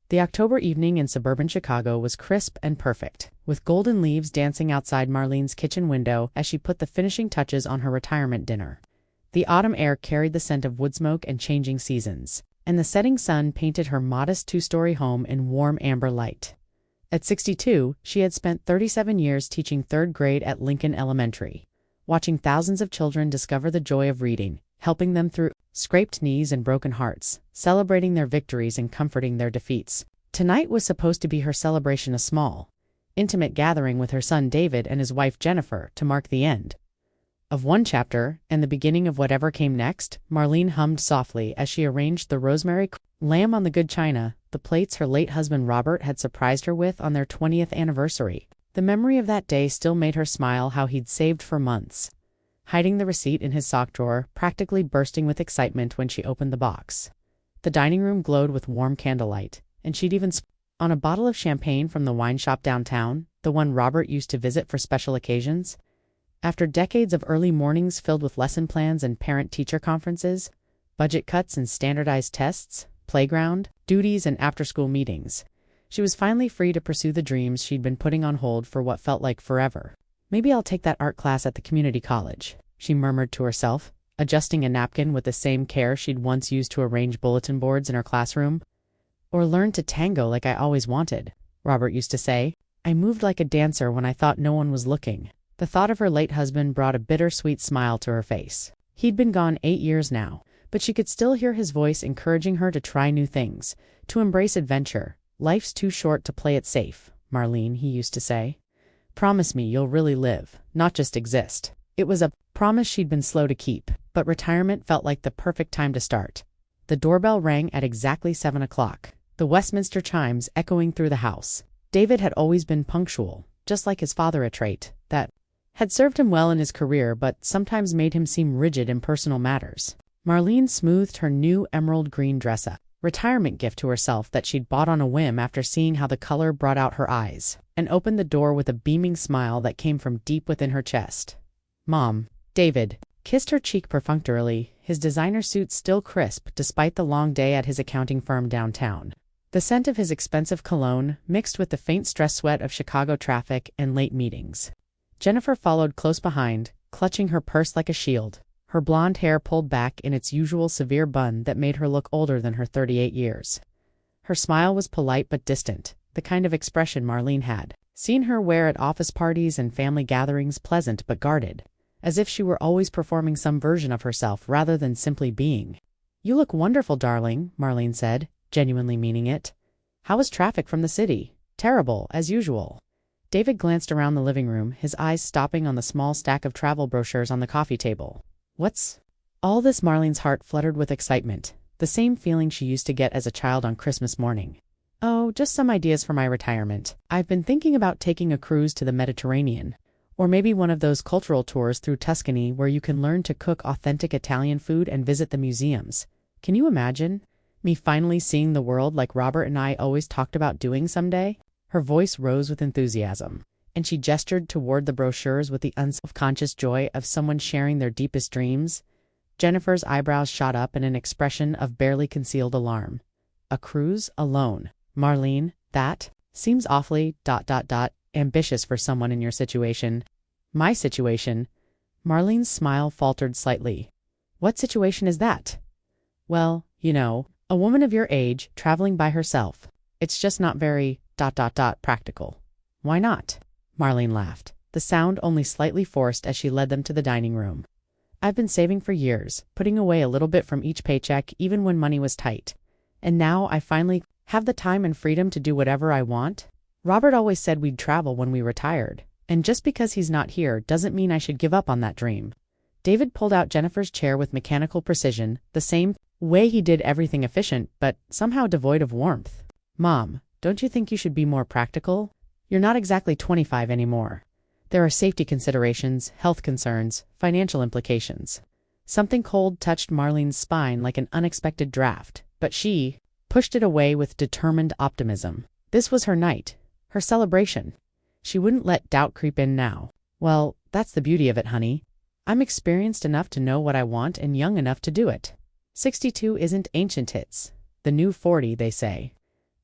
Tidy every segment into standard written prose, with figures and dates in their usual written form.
The October evening in suburban Chicago was crisp and perfect, with golden leaves dancing outside Marlene's kitchen window as she put the finishing touches on her retirement dinner. The autumn air carried the scent of wood smoke and changing seasons, and the setting sun painted her modest two-story home in warm amber light. At 62, she had spent 37 years teaching third grade at Lincoln Elementary, watching thousands of children discover the joy of reading, helping them through scraped knees and broken hearts, celebrating their victories and comforting their defeats. Tonight was supposed to be her celebration, a small, intimate gathering with her son David and his wife Jennifer to mark the end of one chapter and the beginning of whatever came next. Marlene hummed softly as she arranged the rosemary lamb on the good china, the plates her late husband Robert had surprised her with on their 20th anniversary. The memory of that day still made her smile, how he'd saved for months, hiding the receipt in his sock drawer, practically bursting with excitement when she opened the box. The dining room glowed with warm candlelight, and she'd even on a bottle of champagne from the wine shop downtown, the one Robert used to visit for special occasions. After decades of early mornings filled with lesson plans and parent-teacher conferences, budget cuts and standardized tests, playground duties and after-school meetings, she was finally free to pursue the dreams she'd been putting on hold for what felt like forever. "Maybe I'll take that art class at the community college," she murmured to herself, adjusting a napkin with the same care she'd once used to arrange bulletin boards in her classroom. "Or learn to tango like I always wanted," Robert used to say. "I moved like a dancer when I thought no one was looking." The thought of her late husband brought a bittersweet smile to her face. He'd been gone 8 years now, but she could still hear his voice encouraging her to try new things, to embrace adventure. "Life's too short to play it safe, Marlene," he used to say. "Promise me you'll really live, not just exist." It was a promise she'd been slow to keep, but retirement felt like the perfect time to start. The doorbell rang at exactly 7 o'clock, the Westminster chimes echoing through the house. David had always been punctual, just like his father, a trait that had served him well in his career but sometimes made him seem rigid in personal matters. Marlene smoothed her new emerald green dress up, retirement gift to herself that she'd bought on a whim after seeing how the color brought out her eyes, and opened the door with a beaming smile that came from deep within her chest. "Mom." David kissed her cheek perfunctorily, his designer suit still crisp despite the long day at his accounting firm downtown. The scent of his expensive cologne mixed with the faint stress sweat of Chicago traffic and late meetings. Jennifer followed close behind, clutching her purse like a shield, her blonde hair pulled back in its usual severe bun that made her look older than her 38 years. Her smile was polite but distant, the kind of expression Marlene had seen her wear at office parties and family gatherings, pleasant but guarded, as if she were always performing some version of herself rather than simply being. "You look wonderful, darling," Marlene said, genuinely meaning it. "How was traffic from the city?" "Terrible, as usual." David glanced around the living room, his eyes stopping on the small stack of travel brochures on the coffee table. "What's all this?" Marlene's heart fluttered with excitement, the same feeling she used to get as a child on Christmas morning. "Oh, just some ideas for my retirement. I've been thinking about taking a cruise to the Mediterranean, or maybe one of those cultural tours through Tuscany where you can learn to cook authentic Italian food and visit the museums. Can you imagine me finally seeing the world like Robert and I always talked about doing someday?" Her voice rose with enthusiasm, and she gestured toward the brochures with the unself-conscious joy of someone sharing their deepest dreams. Jennifer's eyebrows shot up in an expression of barely concealed alarm. "A cruise? Alone? Marlene, that seems awfully ambitious for someone in your situation." "My situation?" Marlene's smile faltered slightly. "What situation is that?" "Well, you know, a woman of your age traveling by herself. It's just not very practical." "Why not?" Marlene laughed, the sound only slightly forced as she led them to the dining room. "I've been saving for years, putting away a little bit from each paycheck even when money was tight. And now I finally have the time and freedom to do whatever I want. Robert always said we'd travel when we retired, and just because he's not here doesn't mean I should give up on that dream." David pulled out Jennifer's chair with mechanical precision, the same way he did everything efficient but somehow devoid of warmth. "Mom, don't you think you should be more practical? You're not exactly 25 anymore. There are safety considerations, health concerns, financial implications." Something cold touched Marlene's spine like an unexpected draft, but she pushed it away with determined optimism. This was her night, her celebration. She wouldn't let doubt creep in now. "Well, that's the beauty of it, honey. I'm experienced enough to know what I want and young enough to do it. 62 isn't ancient, it's the new 40, they say.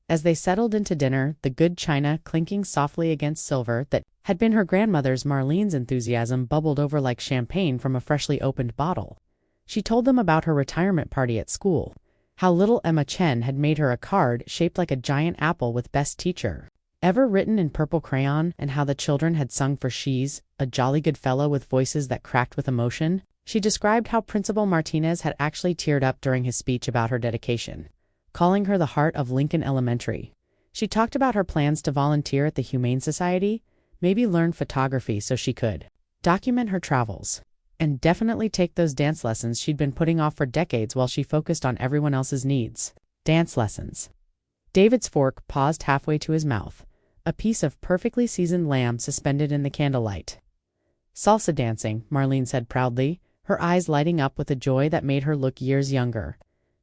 As they settled into dinner, the good china clinking softly against silver that had been her grandmother's, Marlene's enthusiasm bubbled over like champagne from a freshly opened bottle. She told them about her retirement party at school, how little Emma Chen had made her a card shaped like a giant apple with best teacher ever written in purple crayon, and how the children had sung for She's a Jolly Good Fellow with voices that cracked with emotion. She described how Principal Martinez had actually teared up during his speech about her dedication, calling her the heart of Lincoln Elementary. She talked about her plans to volunteer at the Humane Society, maybe learn photography so she could document her travels, and definitely take those dance lessons she'd been putting off for decades while she focused on everyone else's needs. Dance lessons. David's fork paused halfway to his mouth, a piece of perfectly seasoned lamb suspended in the candlelight. Salsa dancing, Marlene said proudly, her eyes lighting up with a joy that made her look years younger.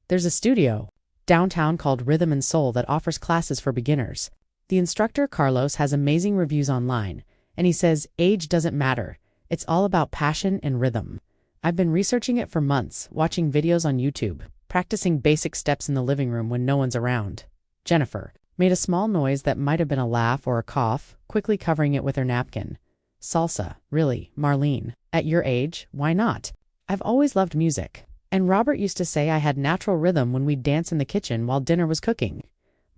There's a studio downtown called Rhythm and Soul that offers classes for beginners. The instructor, Carlos, has amazing reviews online, and he says age doesn't matter. It's all about passion and rhythm. I've been researching it for months, watching videos on YouTube, practicing basic steps in the living room when no one's around. Jennifer made a small noise that might have been a laugh or a cough, quickly covering it with her napkin. Salsa, really, Marlene? At your age, why not? I've always loved music. And Robert used to say I had natural rhythm when we'd dance in the kitchen while dinner was cooking.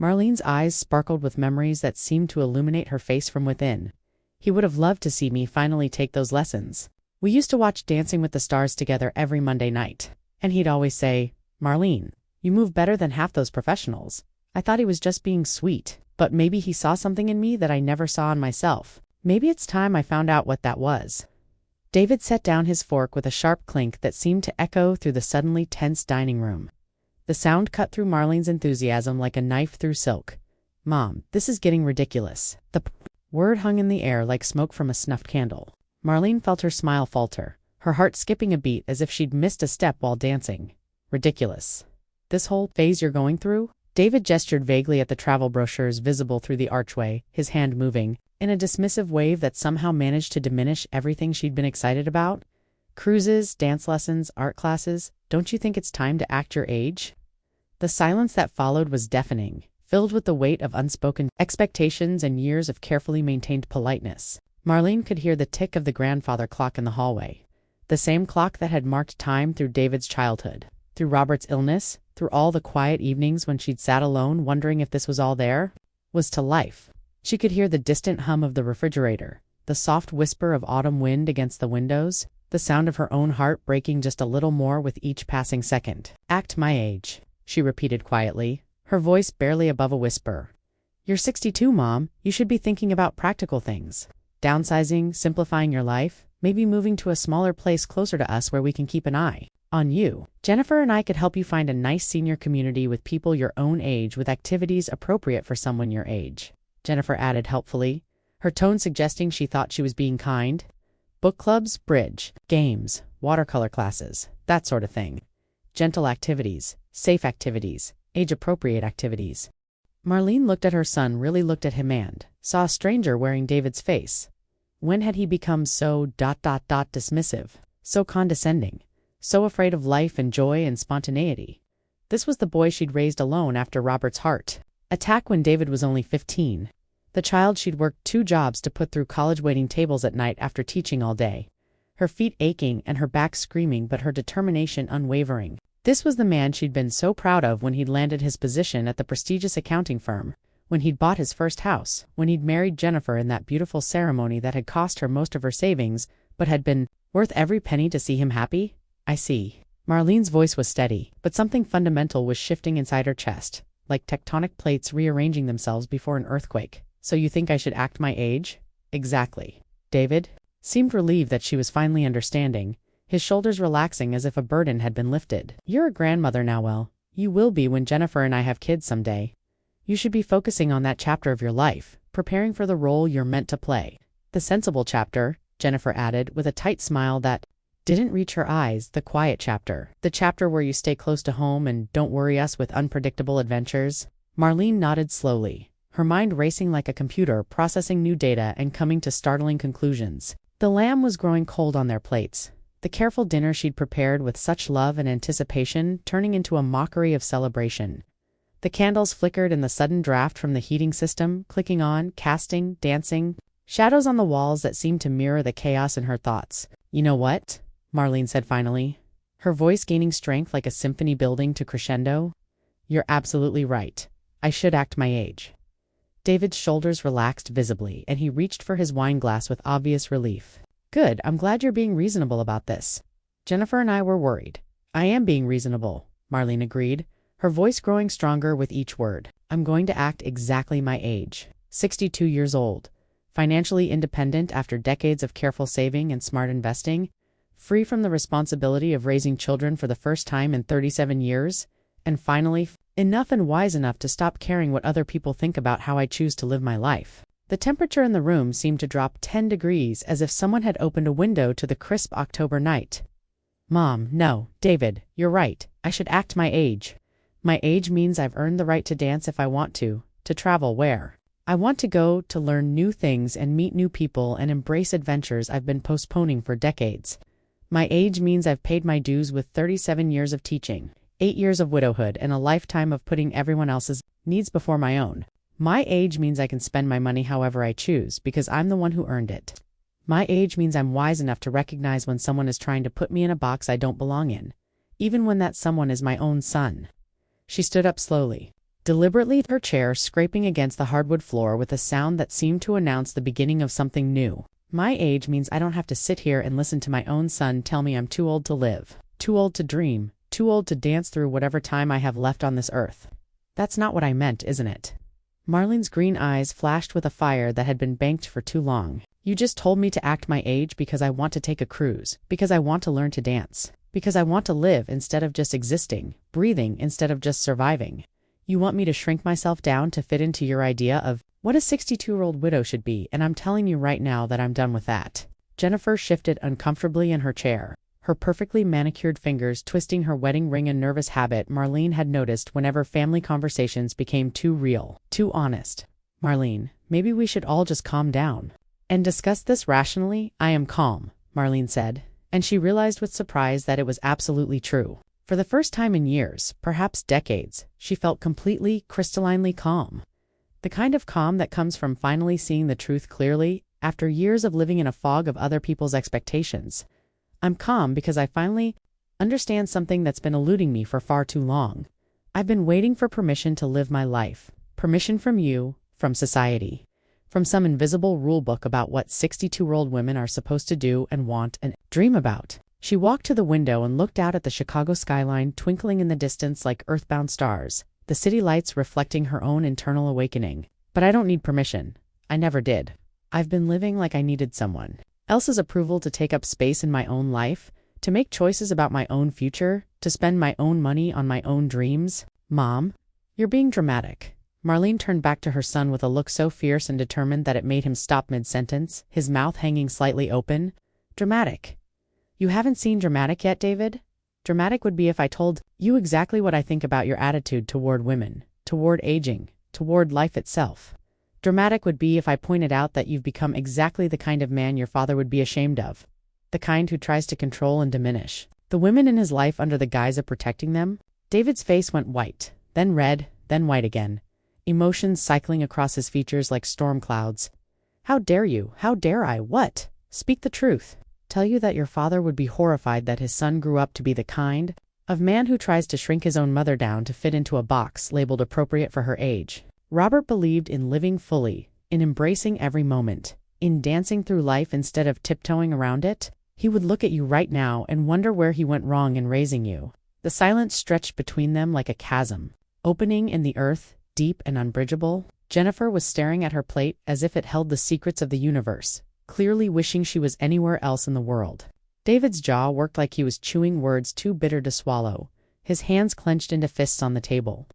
Marlene's eyes sparkled with memories that seemed to illuminate her face from within. He would have loved to see me finally take those lessons. We used to watch Dancing with the Stars together every Monday night. And he'd always say, Marlene, you move better than half those professionals. I thought he was just being sweet, but maybe he saw something in me that I never saw in myself. Maybe it's time I found out what that was. David set down his fork with a sharp clink that seemed to echo through the suddenly tense dining room. The sound cut through Marlene's enthusiasm like a knife through silk. Mom, this is getting ridiculous. The word hung in the air like smoke from a snuffed candle. Marlene felt her smile falter, her heart skipping a beat as if she'd missed a step while dancing. Ridiculous. This whole phase you're going through? David gestured vaguely at the travel brochures visible through the archway, his hand moving, in a dismissive wave that somehow managed to diminish everything she'd been excited about. Cruises, dance lessons, art classes, don't you think it's time to act your age? The silence that followed was deafening, filled with the weight of unspoken expectations and years of carefully maintained politeness. Marlene could hear the tick of the grandfather clock in the hallway, the same clock that had marked time through David's childhood, through Robert's illness, through all the quiet evenings when she'd sat alone wondering if this was all there was to life. She could hear the distant hum of the refrigerator, the soft whisper of autumn wind against the windows, the sound of her own heart breaking just a little more with each passing second. Act my age, she repeated quietly, her voice barely above a whisper. You're 62, Mom. You should be thinking about practical things. Downsizing, simplifying your life, maybe moving to a smaller place closer to us where we can keep an eye on you. Jennifer and I could help you find a nice senior community with people your own age with activities appropriate for someone your age, Jennifer added helpfully, her tone suggesting she thought she was being kind. Book clubs, bridge, games, watercolor classes, that sort of thing. Gentle activities, safe activities, age-appropriate activities. Marlene looked at her son, really looked at him and saw a stranger wearing David's face. When had he become so dismissive, so condescending, so afraid of life and joy and spontaneity? This was the boy she'd raised alone after Robert's heart attack when David was only 15. The child she'd worked 2 jobs to put through college waiting tables at night after teaching all day. Her feet aching and her back screaming, but her determination unwavering. This was the man she'd been so proud of when he'd landed his position at the prestigious accounting firm, when he'd bought his first house, when he'd married Jennifer in that beautiful ceremony that had cost her most of her savings, but had been worth every penny to see him happy. I see. Marlene's voice was steady, but something fundamental was shifting inside her chest, like tectonic plates rearranging themselves before an earthquake. So you think I should act my age? Exactly. David seemed relieved that she was finally understanding, his shoulders relaxing as if a burden had been lifted. You're a grandmother now. Well, you will be when Jennifer and I have kids someday. You should be focusing on that chapter of your life, preparing for the role you're meant to play. The sensible chapter, Jennifer added with a tight smile that didn't reach her eyes, the quiet chapter. The chapter where you stay close to home and don't worry us with unpredictable adventures. Marlene nodded slowly, her mind racing like a computer, processing new data and coming to startling conclusions. The lamb was growing cold on their plates, the careful dinner she'd prepared with such love and anticipation turning into a mockery of celebration. The candles flickered in the sudden draft from the heating system, clicking on, casting, dancing, shadows on the walls that seemed to mirror the chaos in her thoughts. "You know what?" Marlene said finally, her voice gaining strength like a symphony building to crescendo. "You're absolutely right. I should act my age." David's shoulders relaxed visibly, and he reached for his wine glass with obvious relief. "Good, I'm glad you're being reasonable about this. Jennifer and I were worried." "I am being reasonable," Marlene agreed, her voice growing stronger with each word. "I'm going to act exactly my age. 62 years old, financially independent after decades of careful saving and smart investing, free from the responsibility of raising children for the first time in 37 years, and finally, enough and wise enough to stop caring what other people think about how I choose to live my life." The temperature in the room seemed to drop 10 degrees, as if someone had opened a window to the crisp October night. "Mom, no, David, you're right. I should act my age. My age means I've earned the right to dance if I want to travel where I want to go, to learn new things and meet new people and embrace adventures I've been postponing for decades. My age means I've paid my dues with 37 years of teaching, 8 years of widowhood, and a lifetime of putting everyone else's needs before my own. My age means I can spend my money however I choose because I'm the one who earned it. My age means I'm wise enough to recognize when someone is trying to put me in a box I don't belong in, even when that someone is my own son." She stood up slowly, deliberately, her chair scraping against the hardwood floor with a sound that seemed to announce the beginning of something new. "My age means I don't have to sit here and listen to my own son tell me I'm too old to live, too old to dream, too old to dance through whatever time I have left on this earth. That's not what I meant, isn't it?" Marlene's green eyes flashed with a fire that had been banked for too long. "You just told me to act my age because I want to take a cruise, because I want to learn to dance, because I want to live instead of just existing, breathing instead of just surviving. You want me to shrink myself down to fit into your idea of what a 62-year-old widow should be, and I'm telling you right now that I'm done with that." Jennifer shifted uncomfortably in her chair, her perfectly manicured fingers twisting her wedding ring, a nervous habit Marlene had noticed whenever family conversations became too real, too honest. "Marlene, maybe we should all just calm down and discuss this rationally." "I am calm," Marlene said, and she realized with surprise that it was absolutely true. For the first time in years, perhaps decades, she felt completely, crystallinely calm. The kind of calm that comes from finally seeing the truth clearly, after years of living in a fog of other people's expectations. "I'm calm because I finally understand something that's been eluding me for far too long. I've been waiting for permission to live my life. Permission from you, from society, from some invisible rule book about what 62-year-old women are supposed to do and want and dream about." She walked to the window and looked out at the Chicago skyline twinkling in the distance like earthbound stars, the city lights reflecting her own internal awakening. "But I don't need permission. I never did. I've been living like I needed someone else's approval to take up space in my own life, to make choices about my own future, to spend my own money on my own dreams." "Mom, you're being dramatic." Marlene turned back to her son with a look so fierce and determined that it made him stop mid-sentence, his mouth hanging slightly open. "Dramatic? You haven't seen dramatic yet, David? Dramatic would be if I told you exactly what I think about your attitude toward women, toward aging, toward life itself. Dramatic would be if I pointed out that you've become exactly the kind of man your father would be ashamed of, the kind who tries to control and diminish the women in his life under the guise of protecting them." David's face went white, then red, then white again, emotions cycling across his features like storm clouds. "How dare you? How dare I? What? Speak the truth." "Tell you that your father would be horrified that his son grew up to be the kind of man who tries to shrink his own mother down to fit into a box labeled appropriate for her age. Robert believed in living fully, in embracing every moment, in dancing through life instead of tiptoeing around it. He would look at you right now and wonder where he went wrong in raising you." The silence stretched between them like a chasm, opening in the earth, deep and unbridgeable. Jennifer was staring at her plate as if it held the secrets of the universe, clearly wishing she was anywhere else in the world. David's jaw worked like he was chewing words too bitter to swallow, his hands clenched into fists on the table.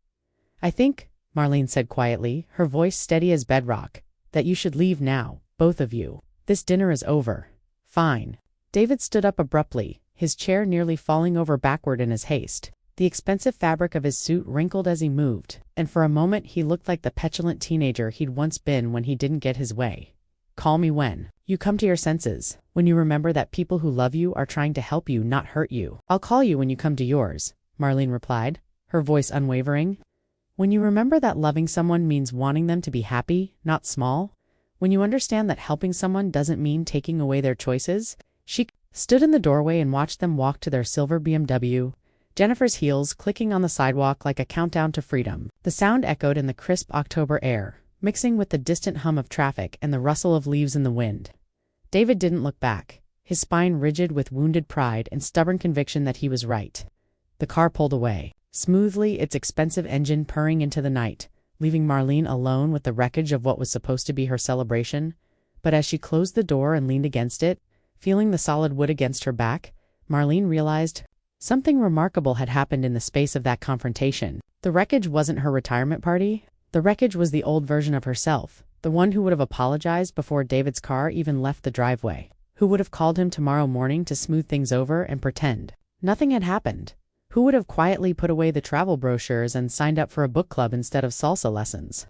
"I think," Marlene said quietly, her voice steady as bedrock, "that you should leave now, both of you. This dinner is over." "Fine." David stood up abruptly, his chair nearly falling over backward in his haste. The expensive fabric of his suit wrinkled as he moved, and for a moment he looked like the petulant teenager he'd once been when he didn't get his way. "Call me when you come to your senses, when you remember that people who love you are trying to help you, not hurt you." "I'll call you when you come to yours," Marlene replied, her voice unwavering. When you remember that loving someone means wanting them to be happy, not small. When you understand that helping someone doesn't mean taking away their choices. She stood in the doorway and watched them walk to their silver BMW, Jennifer's heels clicking on the sidewalk like a countdown to freedom. The sound echoed in the crisp October air, mixing with the distant hum of traffic and the rustle of leaves in the wind. David didn't look back, his spine rigid with wounded pride and stubborn conviction that he was right. The car pulled away, smoothly, its expensive engine purring into the night, leaving Marlene alone with the wreckage of what was supposed to be her celebration. But as she closed the door and leaned against it, feeling the solid wood against her back, Marlene realized something remarkable had happened in the space of that confrontation. The wreckage wasn't her retirement party. The wreckage was the old version of herself, the one who would have apologized before David's car even left the driveway, who would have called him tomorrow morning to smooth things over and pretend nothing had happened, who would have quietly put away the travel brochures and signed up for a book club instead of salsa lessons.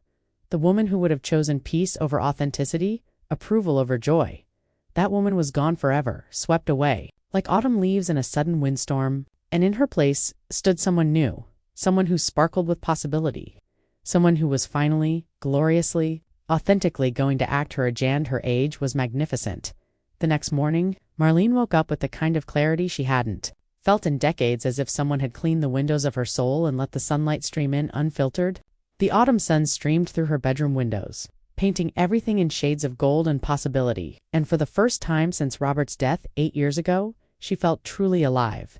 The woman who would have chosen peace over authenticity, approval over joy. That woman was gone forever, swept away, like autumn leaves in a sudden windstorm, and in her place stood someone new, someone who sparkled with possibility, someone who was finally, gloriously, authentically going to act her age, and her age was magnificent. The next morning, Marlene woke up with the kind of clarity she hadn't felt in decades, as if someone had cleaned the windows of her soul and let the sunlight stream in unfiltered. The autumn sun streamed through her bedroom windows, painting everything in shades of gold and possibility, and for the first time since Robert's death 8 years ago, she felt truly alive.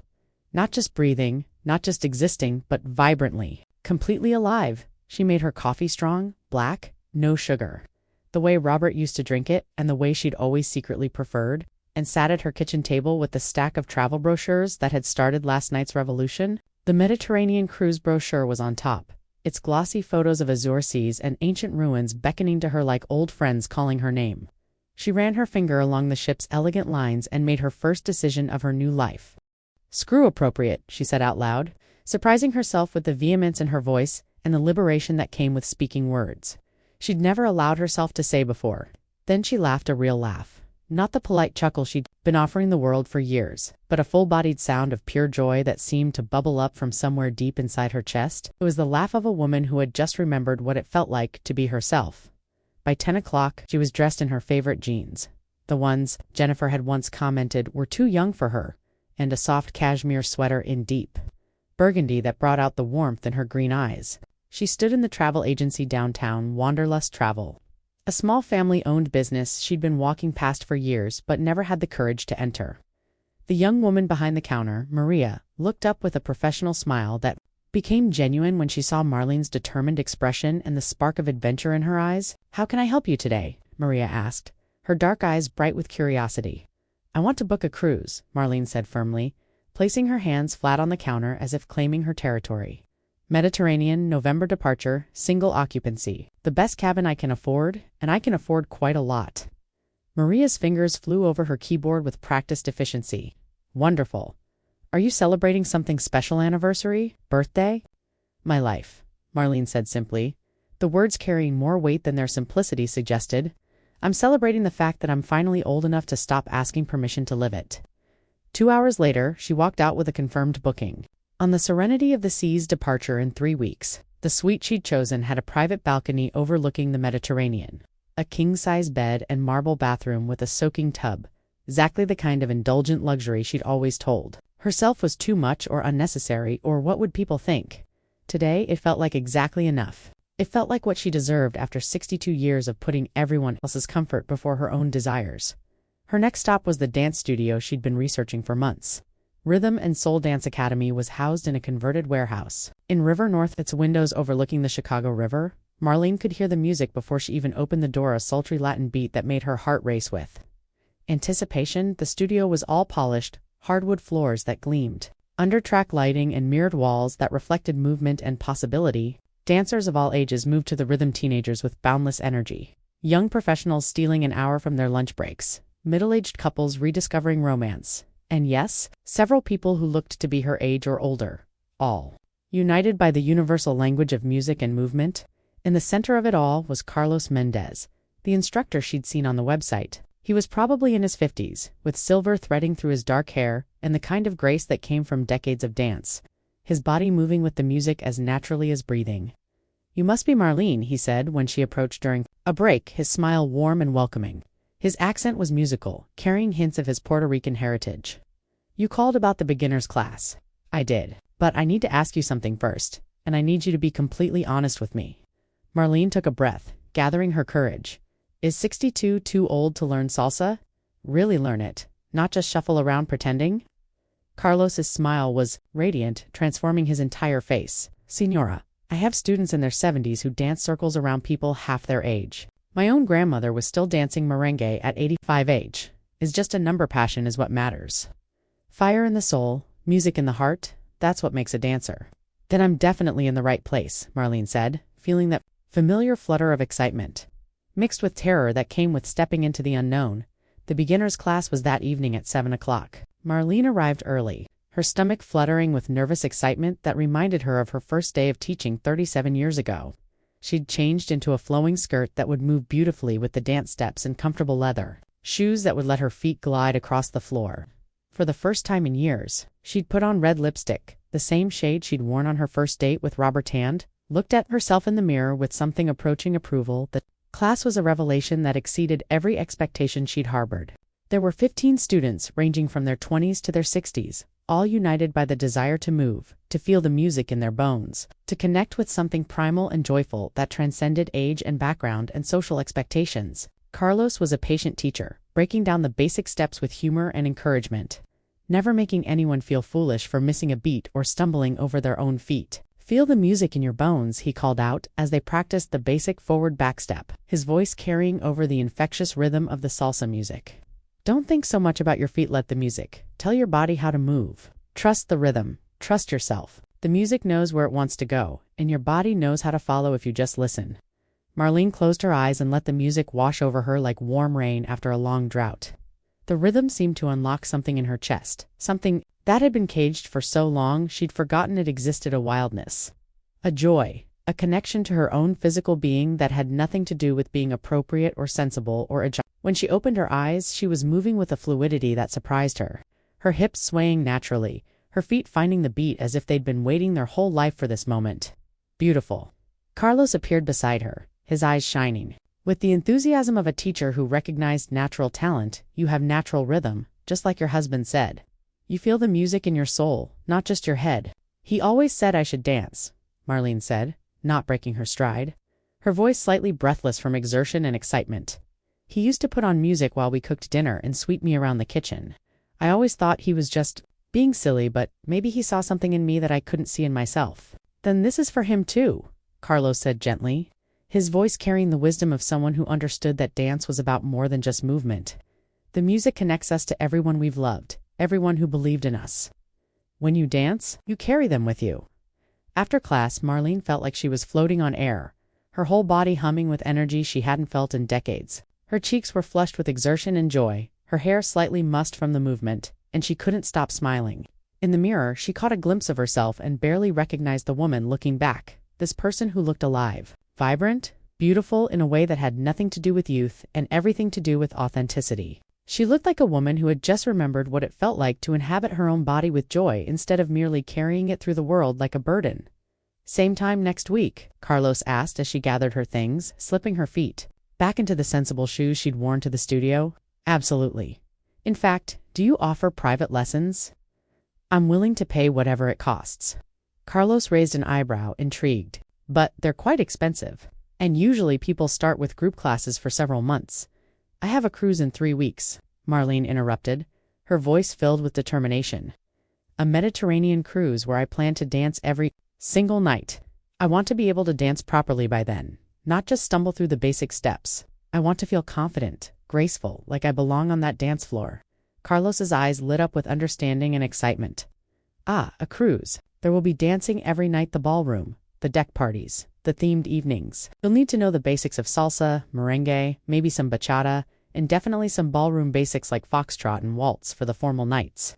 Not just breathing, not just existing, but vibrantly, completely alive. She made her coffee strong, black, no sugar, the way Robert used to drink it and the way she'd always secretly preferred, and sat at her kitchen table with the stack of travel brochures that had started last night's revolution. The Mediterranean cruise brochure was on top, its glossy photos of azure seas and ancient ruins beckoning to her like old friends calling her name. She ran her finger along the ship's elegant lines and made her first decision of her new life. "Screw appropriate," she said out loud, surprising herself with the vehemence in her voice and the liberation that came with speaking words she'd never allowed herself to say before. Then she laughed, a real laugh. Not the polite chuckle she'd been offering the world for years, but a full-bodied sound of pure joy that seemed to bubble up from somewhere deep inside her chest. It was the laugh of a woman who had just remembered what it felt like to be herself. By 10 o'clock, she was dressed in her favorite jeans, the ones Jennifer had once commented were too young for her, and a soft cashmere sweater in deep burgundy that brought out the warmth in her green eyes. She stood in the travel agency downtown, Wanderlust Travel, a small family-owned business she'd been walking past for years but never had the courage to enter. The young woman behind the counter, Maria, looked up with a professional smile that became genuine when she saw Marlene's determined expression and the spark of adventure in her eyes. "How can I help you today?" Maria asked, her dark eyes bright with curiosity. "I want to book a cruise," Marlene said firmly, placing her hands flat on the counter as if claiming her territory. "Mediterranean, November departure, single occupancy. The best cabin I can afford, and I can afford quite a lot." Maria's fingers flew over her keyboard with practiced efficiency. "Wonderful. Are you celebrating something special, anniversary, birthday?" "My life," Marlene said simply, the words carrying more weight than their simplicity suggested. "I'm celebrating the fact that I'm finally old enough to stop asking permission to live it." 2 hours later, she walked out with a confirmed booking. On the Serenity of the Seas departure in 3 weeks, the suite she'd chosen had a private balcony overlooking the Mediterranean, a king-size bed and marble bathroom with a soaking tub, exactly the kind of indulgent luxury she'd always told herself was too much or unnecessary, or what would people think. Today, it felt like exactly enough. It felt like what she deserved after 62 years of putting everyone else's comfort before her own desires. Her next stop was the dance studio she'd been researching for months. Rhythm and Soul Dance Academy was housed in a converted warehouse in River North, its windows overlooking the Chicago River. Marlene could hear the music before she even opened the door, a sultry Latin beat that made her heart race with anticipation. The studio was all polished, hardwood floors that gleamed under track lighting and mirrored walls that reflected movement and possibility. Dancers of all ages moved to the rhythm, teenagers with boundless energy, young professionals stealing an hour from their lunch breaks, middle-aged couples rediscovering romance, and yes, several people who looked to be her age or older, all united by the universal language of music and movement. In the center of it all was Carlos Mendez, the instructor she'd seen on the website. He was probably in his 50s, with silver threading through his dark hair and the kind of grace that came from decades of dance, his body moving with the music as naturally as breathing. "You must be Marlene," he said when she approached during a break, his smile warm and welcoming. His accent was musical, carrying hints of his Puerto Rican heritage. "You called about the beginners class." "I did. But I need to ask you something first, and I need you to be completely honest with me." Marlene took a breath, gathering her courage. "Is 62 too old to learn salsa? Really learn it, not just shuffle around pretending?" Carlos's smile was radiant, transforming his entire face. "Señora, I have students in their 70s who dance circles around people half their age. My own grandmother was still dancing merengue at 85 age. Is just a number. Passion is what matters. Fire in the soul, music in the heart, that's what makes a dancer." "Then I'm definitely in the right place," Marlene said, feeling that familiar flutter of excitement, mixed with terror that came with stepping into the unknown. The beginners class was that evening at 7 o'clock. Marlene arrived early, her stomach fluttering with nervous excitement that reminded her of her first day of teaching 37 years ago. She'd changed into a flowing skirt that would move beautifully with the dance steps and comfortable leather shoes that would let her feet glide across the floor. For the first time in years, she'd put on red lipstick, the same shade she'd worn on her first date with Robert Hand, looked at herself in the mirror with something approaching approval. The class was a revelation that exceeded every expectation she'd harbored. There were 15 students ranging from their 20s to their 60s, all united by the desire to move, to feel the music in their bones, to connect with something primal and joyful that transcended age and background and social expectations. Carlos was a patient teacher, breaking down the basic steps with humor and encouragement, never making anyone feel foolish for missing a beat or stumbling over their own feet. "Feel the music in your bones," he called out as they practiced the basic forward back step, his voice carrying over the infectious rhythm of the salsa music. "Don't think so much about your feet, let the music tell your body how to move. Trust the rhythm, trust yourself. The music knows where it wants to go, and your body knows how to follow if you just listen." Marlene closed her eyes and let the music wash over her like warm rain after a long drought. The rhythm seemed to unlock something in her chest, something that had been caged for so long she'd forgotten it existed, a wildness, a joy, a connection to her own physical being that had nothing to do with being appropriate or sensible or agile. When she opened her eyes, she was moving with a fluidity that surprised her, her hips swaying naturally, her feet finding the beat as if they'd been waiting their whole life for this moment. "Beautiful." Carlos appeared beside her, his eyes shining. With the enthusiasm of a teacher who recognized natural talent, "You have natural rhythm, just like your husband said. You feel the music in your soul, not just your head." "He always said I should dance," Marlene said, not breaking her stride, her voice slightly breathless from exertion and excitement. "He used to put on music while we cooked dinner and sweep me around the kitchen. I always thought he was just being silly, but maybe he saw something in me that I couldn't see in myself." "Then this is for him too," Carlos said gently, his voice carrying the wisdom of someone who understood that dance was about more than just movement. "The music connects us to everyone we've loved, everyone who believed in us. When you dance, you carry them with you." After class, Marlene felt like she was floating on air, her whole body humming with energy she hadn't felt in decades. Her cheeks were flushed with exertion and joy, her hair slightly mussed from the movement, and she couldn't stop smiling. In the mirror, she caught a glimpse of herself and barely recognized the woman looking back, this person who looked alive, vibrant, beautiful in a way that had nothing to do with youth and everything to do with authenticity. She looked like a woman who had just remembered what it felt like to inhabit her own body with joy instead of merely carrying it through the world like a burden. "Same time next week?" Carlos asked as she gathered her things, slipping her feet back into the sensible shoes she'd worn to the studio. "Absolutely. In fact, do you offer private lessons?" "I'm willing to pay whatever it costs." Carlos raised an eyebrow, intrigued. "But they're quite expensive. And usually people start with group classes for several months." "I have a cruise in 3 weeks," Marlene interrupted, her voice filled with determination. "A Mediterranean cruise where I plan to dance every single night. I want to be able to dance properly by then, not just stumble through the basic steps. I want to feel confident, graceful, like I belong on that dance floor." Carlos's eyes lit up with understanding and excitement. "Ah, a cruise. There will be dancing every night, the ballroom, the deck parties, the themed evenings. You'll need to know the basics of salsa, merengue, maybe some bachata, and definitely some ballroom basics like foxtrot and waltz for the formal nights."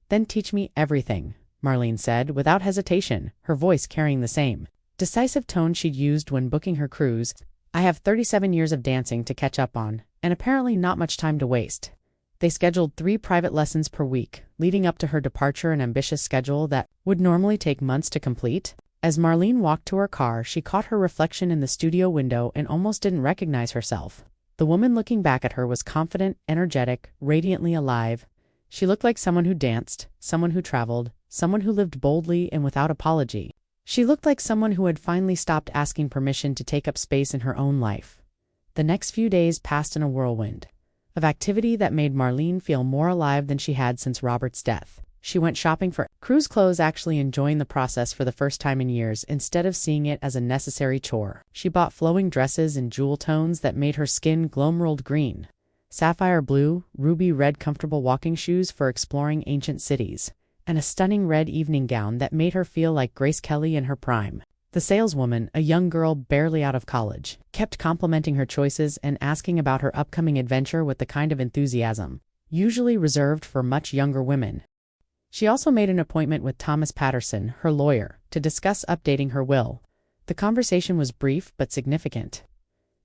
"Then teach me everything," Marlene said without hesitation, her voice carrying the same decisive tone she'd used when booking her cruise. "I have 37 years of dancing to catch up on, and apparently not much time to waste." They scheduled 3 private lessons per week, leading up to her departure, an ambitious schedule that would normally take months to complete. As Marlene walked to her car, she caught her reflection in the studio window and almost didn't recognize herself. The woman looking back at her was confident, energetic, radiantly alive. She looked like someone who danced, someone who traveled, someone who lived boldly and without apology. She looked like someone who had finally stopped asking permission to take up space in her own life. The next few days passed in a whirlwind of activity that made Marlene feel more alive than she had since Robert's death. She went shopping for Cruz clothes, actually enjoying the process for the first time in years instead of seeing it as a necessary chore. She bought flowing dresses in jewel tones that made her skin glow emerald green, sapphire blue, ruby red comfortable walking shoes for exploring ancient cities, and a stunning red evening gown that made her feel like Grace Kelly in her prime. The saleswoman, a young girl barely out of college, kept complimenting her choices and asking about her upcoming adventure with the kind of enthusiasm usually reserved for much younger women. She also made an appointment with Thomas Patterson, her lawyer, to discuss updating her will. The conversation was brief but significant,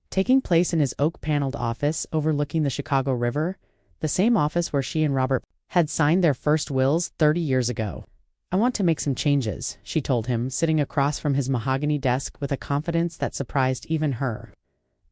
taking place in his oak-paneled office overlooking the Chicago River, the same office where she and Robert had signed their first wills 30 years ago. "I want to make some changes," she told him, sitting across from his mahogany desk with a confidence that surprised even her.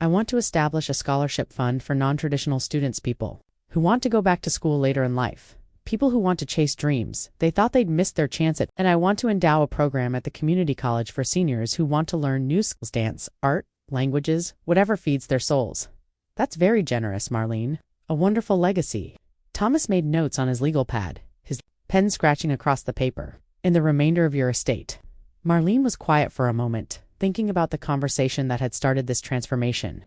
"I want to establish a scholarship fund for non-traditional students, people who want to go back to school later in life. People who want to chase dreams they thought they'd missed their chance at, and I want to endow a program at the community college for seniors who want to learn new skills, dance, art, languages, whatever feeds their souls." "That's very generous, Marlene. A wonderful legacy." Thomas made notes on his legal pad, his pen scratching across the paper. "In the remainder of your estate." Marlene was quiet for a moment, thinking about the conversation that had started this transformation.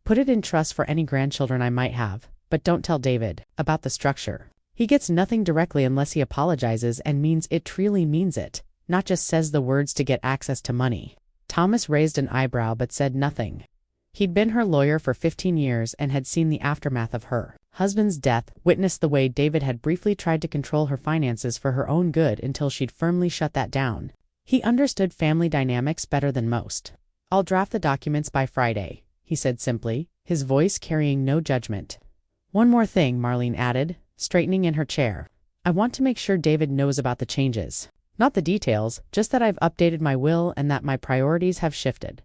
"Put it in trust for any grandchildren I might have, but don't tell David about the structure. He gets nothing directly unless he apologizes and means it, truly means it, not just says the words to get access to money." Thomas raised an eyebrow but said nothing. He'd been her lawyer for 15 years and had seen the aftermath of her husband's death, witnessed the way David had briefly tried to control her finances for her own good until she'd firmly shut that down. He understood family dynamics better than most. "I'll draft the documents by Friday," he said simply, his voice carrying no judgment. "One more thing," Marlene added, straightening in her chair. "I want to make sure David knows about the changes. Not the details, just that I've updated my will and that my priorities have shifted.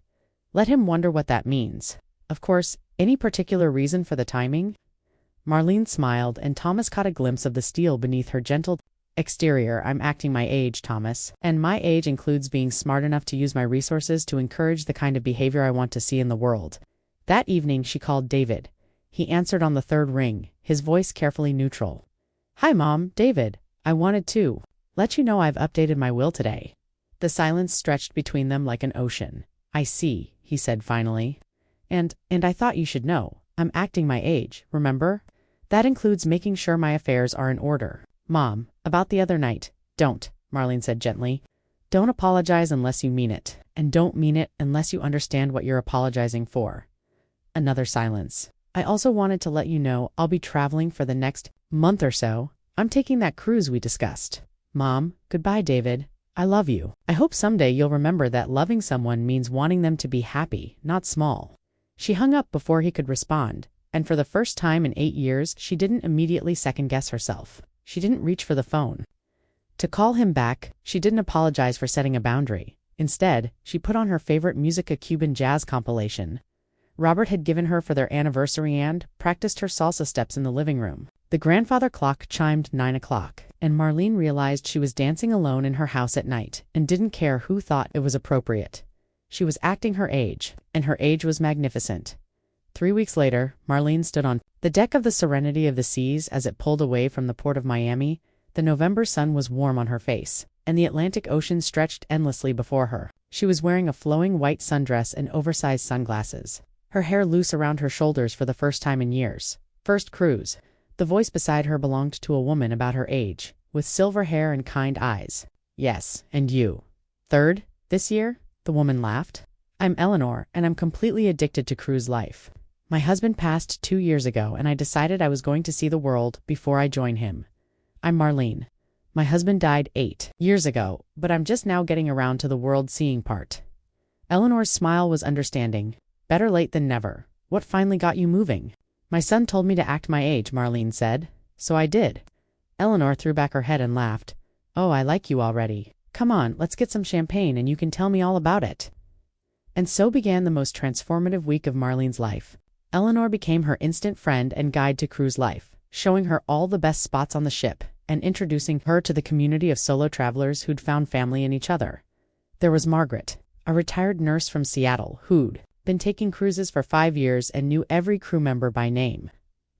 Let him wonder what that means. Of course, any particular reason for the timing?" Marlene smiled, and Thomas caught a glimpse of the steel beneath her gentle exterior. "I'm acting my age, Thomas. And my age includes being smart enough to use my resources to encourage the kind of behavior I want to see in the world." That evening she called David. He answered on the third ring, his voice carefully neutral. "Hi, Mom, David. I wanted to let you know I've updated my will today." The silence stretched between them like an ocean. "I see," he said finally. And I thought you should know. I'm acting my age, remember? That includes making sure my affairs are in order." "Mom, about the other night, don't," Marlene said gently. "Don't apologize unless you mean it, and don't mean it unless you understand what you're apologizing for." Another silence. "I also wanted to let you know I'll be traveling for the next month or so. I'm taking that cruise we discussed." "Mom, goodbye, David. I love you. I hope someday you'll remember that loving someone means wanting them to be happy, not small." She hung up before he could respond, and for the first time in 8 years, she didn't immediately second-guess herself. She didn't reach for the phone to call him back. She didn't apologize for setting a boundary. Instead, she put on her favorite Musica Cuban jazz compilation Robert had given her for their anniversary and practiced her salsa steps in the living room. The grandfather clock chimed 9 o'clock, and Marlene realized she was dancing alone in her house at night and didn't care who thought it was appropriate. She was acting her age, and her age was magnificent. 3 weeks later, Marlene stood on the deck of the Serenity of the Seas as it pulled away from the port of Miami. The November sun was warm on her face, and the Atlantic Ocean stretched endlessly before her. She was wearing a flowing white sundress and oversized sunglasses, her hair loose around her shoulders for the first time in years. First cruise. The voice beside her belonged to a woman about her age, with silver hair and kind eyes. "Yes, and you." "Third, this year?" The woman laughed. "I'm Eleanor, and I'm completely addicted to cruise life. My husband passed 2 years ago, and I decided I was going to see the world before I join him. I'm Marlene. My husband died 8 years ago, but I'm just now getting around to the world-seeing part." Eleanor's smile was understanding. "Better late than never. What finally got you moving?" "My son told me to act my age," Marlene said. "So I did." Eleanor threw back her head and laughed. "Oh, I like you already." Come on, let's get some champagne and you can tell me all about it. And so began the most transformative week of Marlene's life. Eleanor became her instant friend and guide to cruise life, showing her all the best spots on the ship and introducing her to the community of solo travelers who'd found family in each other. There was Margaret, a retired nurse from Seattle who'd been taking cruises for 5 years and knew every crew member by name.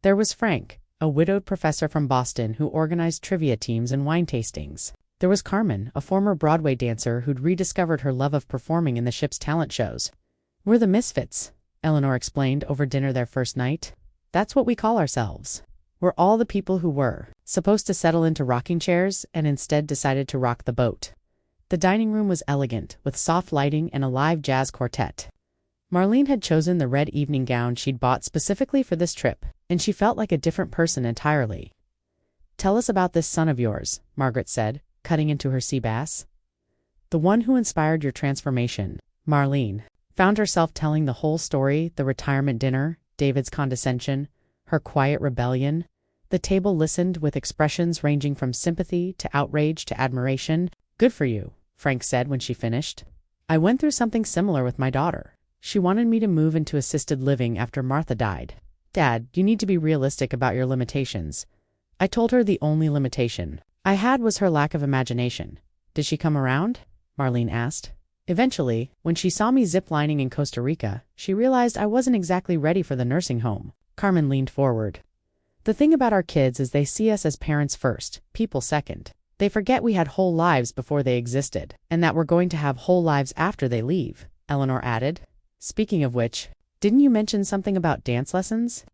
There was Frank, a widowed professor from Boston who organized trivia teams and wine tastings. There was Carmen, a former Broadway dancer who'd rediscovered her love of performing in the ship's talent shows. "We're the Misfits," Eleanor explained over dinner their first night. "That's what we call ourselves. We're all the people who were supposed to settle into rocking chairs and instead decided to rock the boat." The dining room was elegant, with soft lighting and a live jazz quartet. Marlene had chosen the red evening gown she'd bought specifically for this trip, and she felt like a different person entirely. "Tell us about this son of yours," Margaret said, cutting into her sea bass. "The one who inspired your transformation." Marlene found herself telling the whole story: the retirement dinner, David's condescension, her quiet rebellion. The table listened with expressions ranging from sympathy to outrage to admiration. "Good for you," Frank said when she finished. "I went through something similar with my daughter. She wanted me to move into assisted living after Martha died. Dad, you need to be realistic about your limitations." I told her the only limitation I had was her lack of imagination. "Did she come around?" Marlene asked. "Eventually, when she saw me ziplining in Costa Rica, she realized I wasn't exactly ready for the nursing home." Carmen leaned forward. "The thing about our kids is they see us as parents first, people second. They forget we had whole lives before they existed, and that we're going to have whole lives after they leave," Eleanor added. "Speaking of which, didn't you mention something about dance lessons?"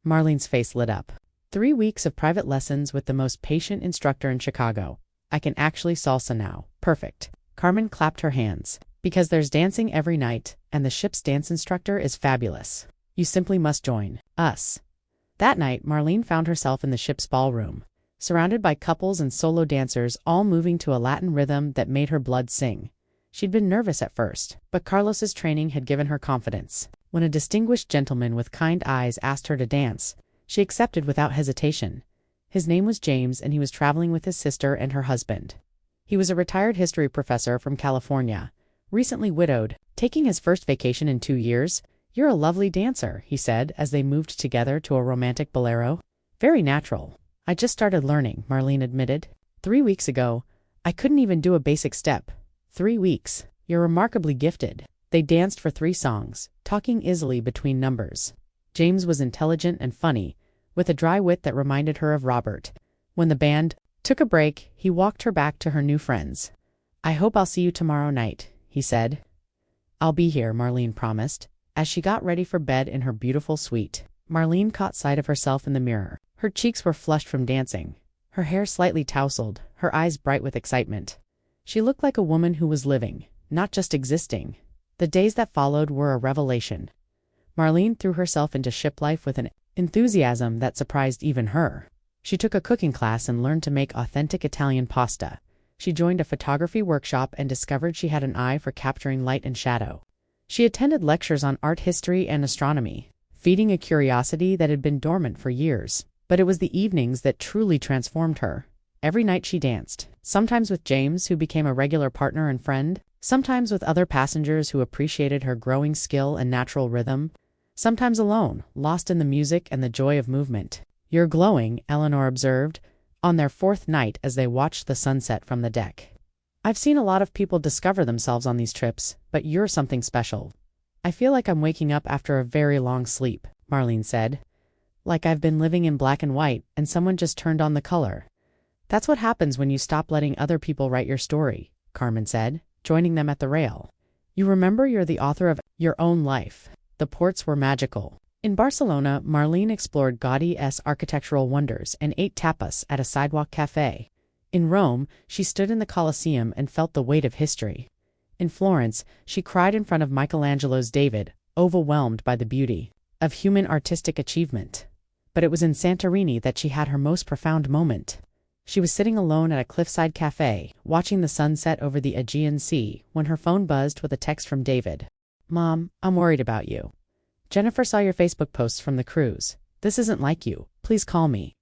Marlene's face lit up. 3 weeks of private lessons with the most patient instructor in Chicago. I can actually salsa now. Perfect." Carmen clapped her hands. "Because there's dancing every night, and the ship's dance instructor is fabulous. You simply must join us." That night, Marlene found herself in the ship's ballroom, surrounded by couples and solo dancers all moving to a Latin rhythm that made her blood sing. She'd been nervous at first, but Carlos's training had given her confidence. When a distinguished gentleman with kind eyes asked her to dance, she accepted without hesitation. His name was James, and he was traveling with his sister and her husband. He was a retired history professor from California, recently widowed, taking his first vacation in 2 years. "You're a lovely dancer," he said as they moved together to a romantic bolero. "Very natural. I just started learning," Marlene admitted. 3 weeks ago, I couldn't even do a basic step." 3 weeks. You're remarkably gifted." They danced for 3 songs, talking easily between numbers. James was intelligent and funny, with a dry wit that reminded her of Robert. When the band took a break, he walked her back to her new friends. "I hope I'll see you tomorrow night," he said. "I'll be here," Marlene promised. As she got ready for bed in her beautiful suite, Marlene caught sight of herself in the mirror. Her cheeks were flushed from dancing, her hair slightly tousled, her eyes bright with excitement. She looked like a woman who was living, not just existing. The days that followed were a revelation. Marlene threw herself into ship life with an enthusiasm that surprised even her. She took a cooking class and learned to make authentic Italian pasta. She joined a photography workshop and discovered she had an eye for capturing light and shadow. She attended lectures on art history and astronomy, feeding a curiosity that had been dormant for years. But it was the evenings that truly transformed her. Every night she danced, sometimes with James, who became a regular partner and friend, sometimes with other passengers who appreciated her growing skill and natural rhythm, sometimes alone, lost in the music and the joy of movement. "You're glowing," Eleanor observed, on their 4th night as they watched the sunset from the deck. "I've seen a lot of people discover themselves on these trips, but you're something special." "I feel like I'm waking up after a very long sleep," Marlene said. "Like I've been living in black and white, and someone just turned on the color." "That's what happens when you stop letting other people write your story," Carmen said, joining them at the rail. "You remember you're the author of your own life." The ports were magical. In Barcelona, Marlene explored Gaudi's architectural wonders and ate tapas at a sidewalk cafe. In Rome, she stood in the Colosseum and felt the weight of history. In Florence, she cried in front of Michelangelo's David, overwhelmed by the beauty of human artistic achievement. But it was in Santorini that she had her most profound moment. She was sitting alone at a cliffside cafe, watching the sunset over the Aegean Sea, when her phone buzzed with a text from David. "Mom, I'm worried about you. Jennifer saw your Facebook posts from the cruise. This isn't like you. Please call me."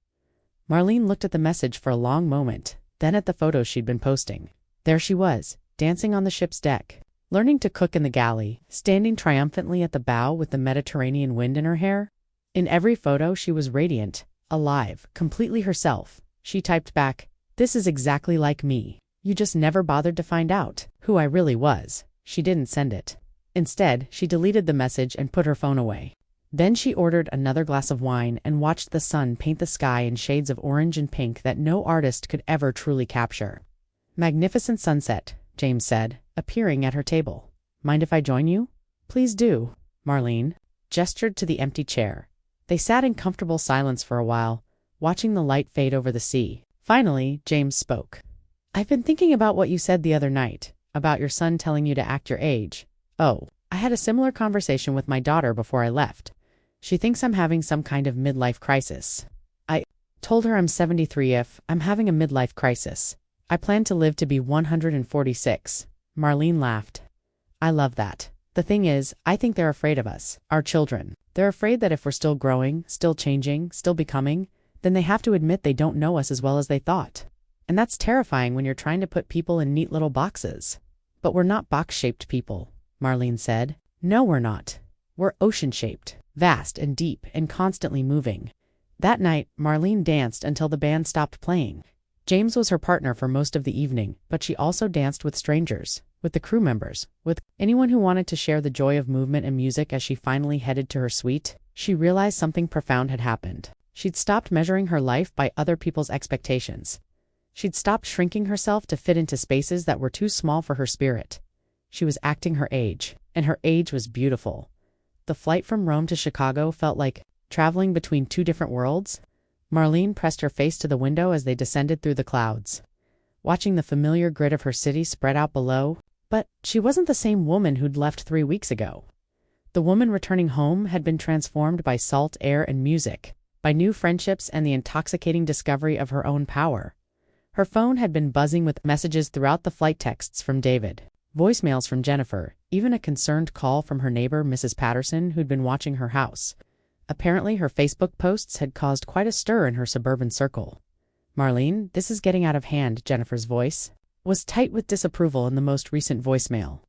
Marlene looked at the message for a long moment, then at the photos she'd been posting. There she was, dancing on the ship's deck, learning to cook in the galley, standing triumphantly at the bow with the Mediterranean wind in her hair. In every photo she was radiant, alive, completely herself. She typed back, "This is exactly like me. You just never bothered to find out who I really was." She didn't send it. Instead, she deleted the message and put her phone away. Then she ordered another glass of wine and watched the sun paint the sky in shades of orange and pink that no artist could ever truly capture. "Magnificent sunset," James said, appearing at her table. "Mind if I join you?" "Please do." Marlene gestured to the empty chair. They sat in comfortable silence for a while, watching the light fade over the sea. Finally, James spoke. "I've been thinking about what you said the other night, about your son telling you to act your age. Oh, I had a similar conversation with my daughter before I left. She thinks I'm having some kind of midlife crisis. I told her I'm 73 if I'm having a midlife crisis. I plan to live to be 146. Marlene laughed. "I love that. The thing is, I think they're afraid of us, our children. They're afraid that if we're still growing, still changing, still becoming, then they have to admit they don't know us as well as they thought. And that's terrifying when you're trying to put people in neat little boxes." "But we're not box-shaped people," Marlene said. "No, we're not. We're ocean-shaped, vast and deep and constantly moving." That night, Marlene danced until the band stopped playing. James was her partner for most of the evening, but she also danced with strangers, with the crew members, with anyone who wanted to share the joy of movement and music. As she finally headed to her suite, she realized something profound had happened. She'd stopped measuring her life by other people's expectations. She'd stopped shrinking herself to fit into spaces that were too small for her spirit. She was acting her age, and her age was beautiful. The flight from Rome to Chicago felt like traveling between two different worlds. Marlene pressed her face to the window as they descended through the clouds, watching the familiar grid of her city spread out below. But she wasn't the same woman who'd left 3 weeks ago. The woman returning home had been transformed by salt air and music, by new friendships and the intoxicating discovery of her own power. Her phone had been buzzing with messages throughout the flight, texts from David, voicemails from Jennifer, even a concerned call from her neighbor, Mrs. Patterson, who'd been watching her house. Apparently, her Facebook posts had caused quite a stir in her suburban circle. "Marlene, this is getting out of hand," Jennifer's voice was tight with disapproval in the most recent voicemail.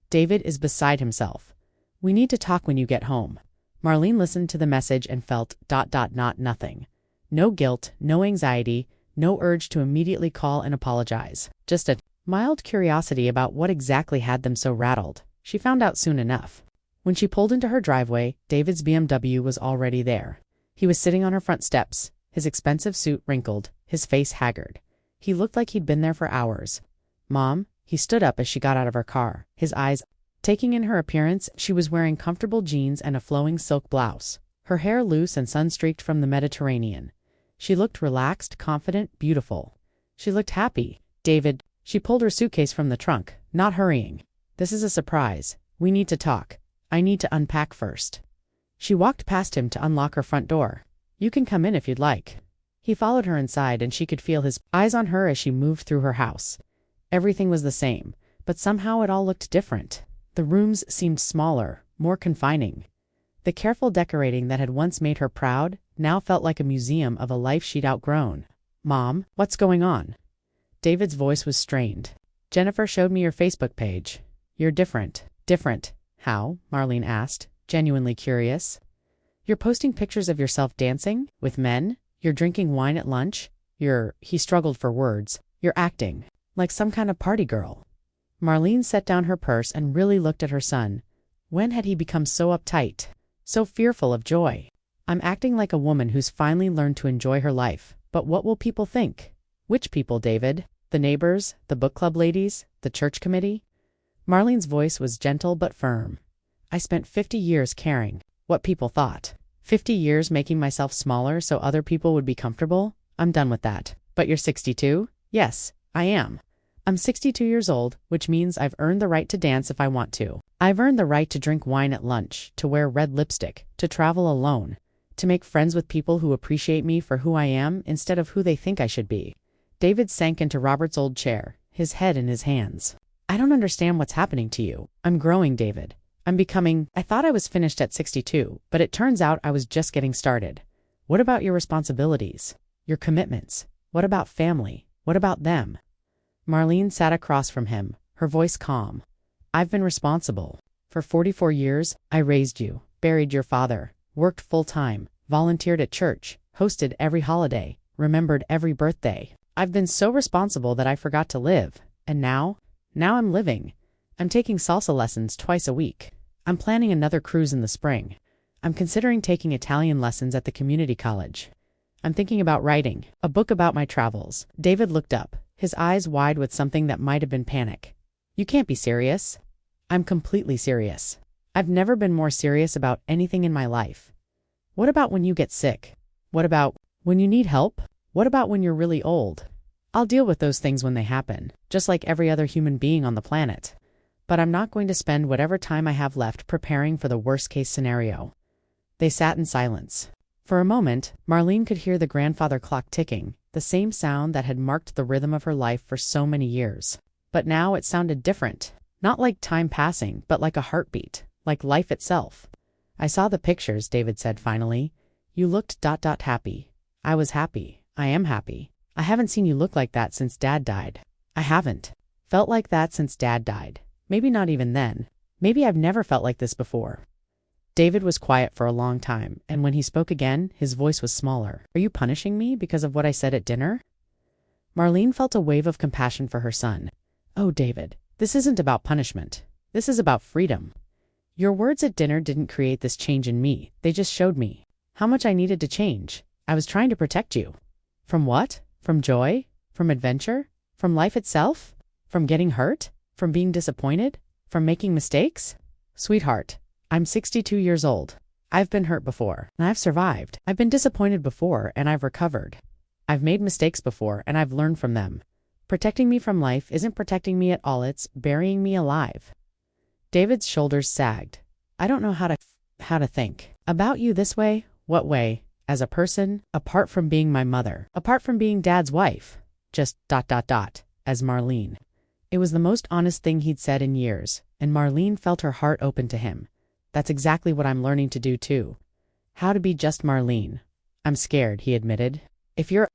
"David is beside himself. We need to talk when you get home." Marlene listened to the message and felt ... nothing. No guilt, no anxiety, no urge to immediately call and apologize. Just a mild curiosity about what exactly had them so rattled. She found out soon enough. When she pulled into her driveway, David's BMW was already there. He was sitting on her front steps, his expensive suit wrinkled, his face haggard. He looked like he'd been there for hours. "Mom," he stood up as she got out of her car, his eyes taking in her appearance. She was wearing comfortable jeans and a flowing silk blouse, her hair loose and sun-streaked from the Mediterranean. She looked relaxed, confident, beautiful. She looked happy. "David," she pulled her suitcase from the trunk, not hurrying. "This is a surprise. We need to talk. I need to unpack first." She walked past him to unlock her front door. "You can come in if you'd like." He followed her inside, and she could feel his eyes on her as she moved through her house. Everything was the same, but somehow it all looked different. The rooms seemed smaller, more confining. The careful decorating that had once made her proud now felt like a museum of a life she'd outgrown. "Mom, what's going on?" David's voice was strained. "Jennifer showed me your Facebook page. You're different." "Different? How?" Marlene asked, genuinely curious. "You're posting pictures of yourself dancing with men. You're drinking wine at lunch. He struggled for words. "You're acting like some kind of party girl." Marlene set down her purse and really looked at her son. When had he become so uptight, so fearful of joy? "I'm acting like a woman who's finally learned to enjoy her life. But what will people think?" "Which people, David? The neighbors, the book club ladies, the church committee?" Marlene's voice was gentle but firm. "I spent 50 years caring what people thought. 50 years making myself smaller so other people would be comfortable. I'm done with that." "But you're 62? "Yes, I am. I'm 62 years old, which means I've earned the right to dance if I want to. I've earned the right to drink wine at lunch, to wear red lipstick, to travel alone, to make friends with people who appreciate me for who I am instead of who they think I should be." David sank into Robert's old chair, his head in his hands. "I don't understand what's happening to you. I'm growing, David. I'm becoming. I thought I was finished at 62, but it turns out I was just getting started. What about your responsibilities? Your commitments? What about family? What about them?" Marlene sat across from him, her voice calm. I've been responsible. For 44 years, I raised you, buried your father, worked full-time, volunteered at church, hosted every holiday, remembered every birthday. I've been so responsible that I forgot to live. And now I'm living. I'm taking salsa lessons twice a week. I'm planning another cruise in the spring. I'm considering taking Italian lessons at the community college. I'm thinking about writing a book about my travels. David looked up, his eyes wide with something that might have been panic. You can't be serious. I'm completely serious. I've never been more serious about anything in my life. What about when you get sick? What about when you need help? What about when you're really old? I'll deal with those things when they happen, just like every other human being on the planet. But I'm not going to spend whatever time I have left preparing for the worst-case scenario. They sat in silence. For a moment, Marlene could hear the grandfather clock ticking, the same sound that had marked the rhythm of her life for so many years. But now it sounded different. Not like time passing, but like a heartbeat, like life itself. I saw the pictures, David said finally. You looked happy. I was happy. I am happy. I haven't seen you look like that since Dad died. I haven't felt like that since Dad died. Maybe not even then. Maybe I've never felt like this before. David was quiet for a long time, and when he spoke again, his voice was smaller. Are you punishing me because of what I said at dinner? Marlene felt a wave of compassion for her son. Oh, David, this isn't about punishment. This is about freedom. Your words at dinner didn't create this change in me. They just showed me how much I needed to change. I was trying to protect you. From what? From joy? From adventure? From life itself? From getting hurt? From being disappointed? From making mistakes? Sweetheart, I'm 62 years old. I've been hurt before, and I've survived. I've been disappointed before, and I've recovered. I've made mistakes before, and I've learned from them. Protecting me from life isn't protecting me at all, it's burying me alive. David's shoulders sagged. I don't know how to think about you this way. What way? As a person, apart from being my mother, apart from being Dad's wife. Just ... as Marlene. It was the most honest thing he'd said in years, and Marlene felt her heart open to him. That's exactly what I'm learning to do too. How to be just Marlene. I'm scared, he admitted. If you're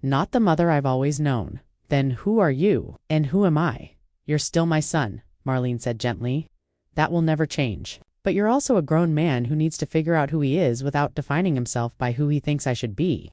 not the mother I've always known, then who are you, and who am I? You're still my son, Marlene said gently. That will never change. But you're also a grown man who needs to figure out who he is without defining himself by who he thinks I should be.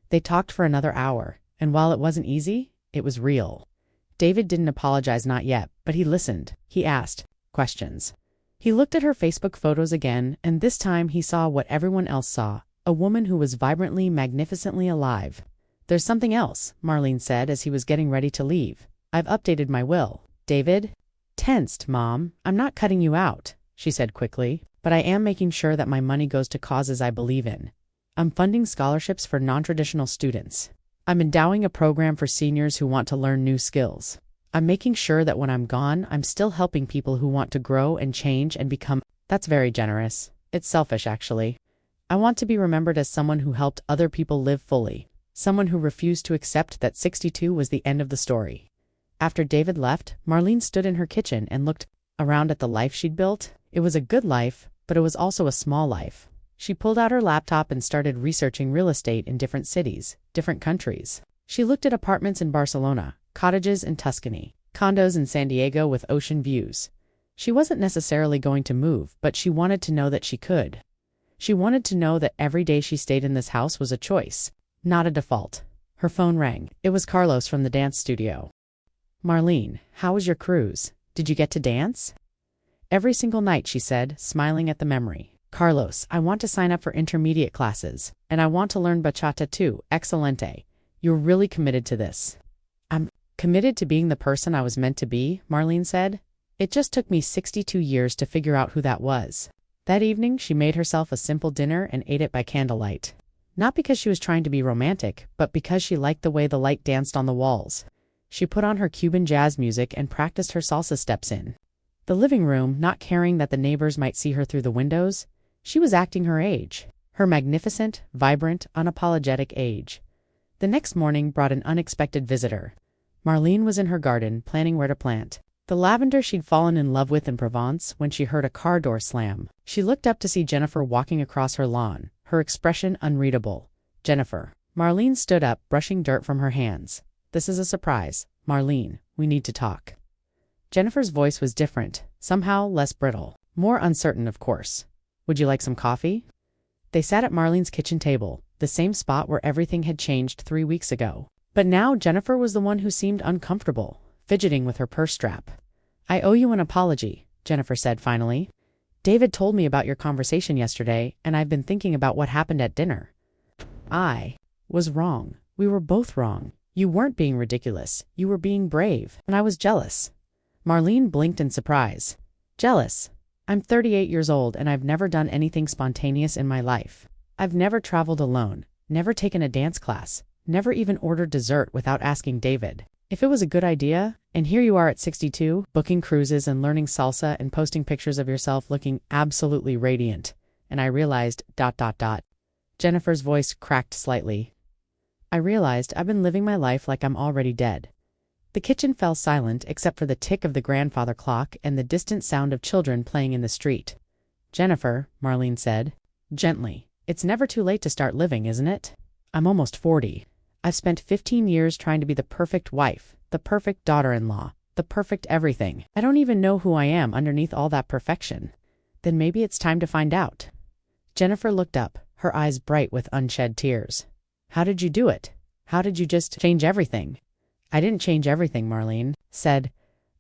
They talked for another hour, and while it wasn't easy, it was real. David didn't apologize, not yet, but he listened. He asked questions. He looked at her Facebook photos again, and this time he saw what everyone else saw, a woman who was vibrantly, magnificently alive. There's something else, Marlene said as he was getting ready to leave. I've updated my will. David tensed. Mom, I'm not cutting you out, she said quickly, but I am making sure that my money goes to causes I believe in. I'm funding scholarships for non-traditional students. I'm endowing a program for seniors who want to learn new skills. I'm making sure that when I'm gone, I'm still helping people who want to grow and change and become. That's very generous. It's selfish, actually. I want to be remembered as someone who helped other people live fully. Someone who refused to accept that 62 was the end of the story. After David left, Marlene stood in her kitchen and looked around at the life she'd built. It was a good life, but it was also a small life. She pulled out her laptop and started researching real estate in different cities, different countries. She looked at apartments in Barcelona, cottages in Tuscany, condos in San Diego with ocean views. She wasn't necessarily going to move, but she wanted to know that she could. She wanted to know that every day she stayed in this house was a choice, not a default. Her phone rang. It was Carlos from the dance studio. Marlene, how was your cruise? Did you get to dance? Every single night, she said, smiling at the memory. Carlos, I want to sign up for intermediate classes, and I want to learn bachata too. Excelente. You're really committed to this. I'm committed to being the person I was meant to be, Marlene said. It just took me 62 years to figure out who that was. That evening, she made herself a simple dinner and ate it by candlelight. Not because she was trying to be romantic, but because she liked the way the light danced on the walls. She put on her Cuban jazz music and practiced her salsa steps in the living room, not caring that the neighbors might see her through the windows. She was acting her age, her magnificent, vibrant, unapologetic age. The next morning brought an unexpected visitor. Marlene was in her garden, planning where to plant the lavender she'd fallen in love with in Provence when she heard a car door slam. She looked up to see Jennifer walking across her lawn, her expression unreadable. Jennifer. Marlene stood up, brushing dirt from her hands. This is a surprise, Marlene. we need to talk." Jennifer's voice was different, somehow less brittle. More uncertain, of course. "Would you like some coffee?" They sat at Marlene's kitchen table, the same spot where everything had changed 3 weeks ago. But now Jennifer was the one who seemed uncomfortable, fidgeting with her purse strap. "I owe you an apology," Jennifer said finally. "David told me about your conversation yesterday, and I've been thinking about what happened at dinner. I was wrong. We were both wrong. You weren't being ridiculous. You were being brave, and I was jealous." Marlene blinked in surprise. "Jealous? I'm 38 years old, and I've never done anything spontaneous in my life. I've never traveled alone, never taken a dance class, never even ordered dessert without asking David. If it was a good idea, and here you are at 62, booking cruises and learning salsa and posting pictures of yourself looking absolutely radiant, and I realized ... Jennifer's voice cracked slightly. "I realized I've been living my life like I'm already dead." The kitchen fell silent except for the tick of the grandfather clock and the distant sound of children playing in the street. "Jennifer," Marlene said, gently, "it's never too late to start living, isn't it? I'm almost 40. I've spent 15 years trying to be the perfect wife, the perfect daughter-in-law, the perfect everything. I don't even know who I am underneath all that perfection. Then maybe it's time to find out." Jennifer looked up, her eyes bright with unshed tears. "How did you do it? How did you just change everything?" "I didn't change everything," Marlene said.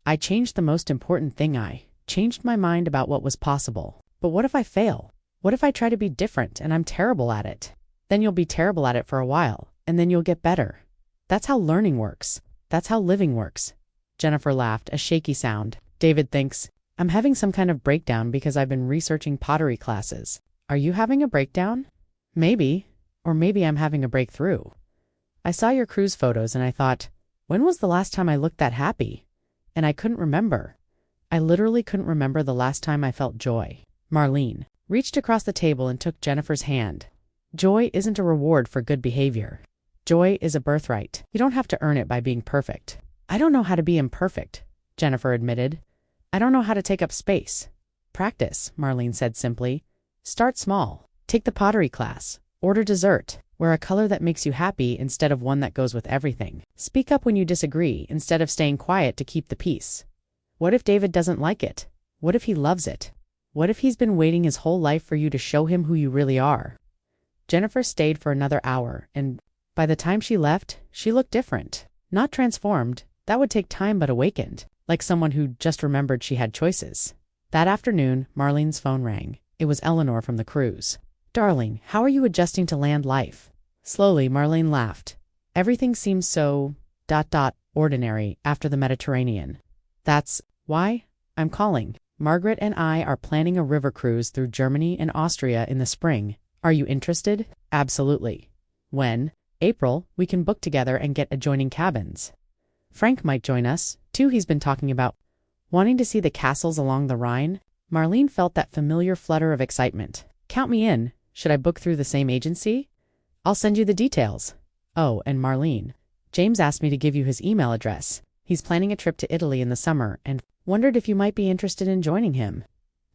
"I changed the most important thing. I changed my mind about what was possible. But what if I fail? What if I try to be different and I'm terrible at it? Then you'll be terrible at it for a while, and then you'll get better. That's how learning works. That's how living works." Jennifer laughed, a shaky sound. "David thinks I'm having some kind of breakdown because I've been researching pottery classes. Are you having a breakdown?" "Maybe. Or maybe I'm having a breakthrough. I saw your cruise photos and I thought, when was the last time I looked that happy? And I couldn't remember. I literally couldn't remember the last time I felt joy." Marlene reached across the table and took Jennifer's hand. "Joy isn't a reward for good behavior. Joy is a birthright. You don't have to earn it by being perfect." "I don't know how to be imperfect," Jennifer admitted. "I don't know how to take up space." "Practice," Marlene said simply. "Start small. Take the pottery class. Order dessert. Wear a color that makes you happy instead of one that goes with everything. Speak up when you disagree instead of staying quiet to keep the peace. What if David doesn't like it? What if he loves it? What if he's been waiting his whole life for you to show him who you really are?" Jennifer stayed for another hour, and by the time she left, she looked different. Not transformed, that would take time, but awakened, like someone who just remembered she had choices. That afternoon, Marlene's phone rang. It was Eleanor from the cruise. "Darling, how are you adjusting to land life?" Slowly, Marlene laughed. "Everything seems so ... ordinary after the Mediterranean. That's why I'm calling. Margaret and I are planning a river cruise through Germany and Austria in the spring. Are you interested?" "Absolutely." "When?" "April. We can book together and get adjoining cabins. Frank might join us, too. He's been talking about wanting to see the castles along the Rhine." Marlene felt that familiar flutter of excitement. "Count me in. Should I book through the same agency?" "I'll send you the details." "Oh, and Marlene, James asked me to give you his email address. He's planning a trip to Italy in the summer and wondered if you might be interested in joining him."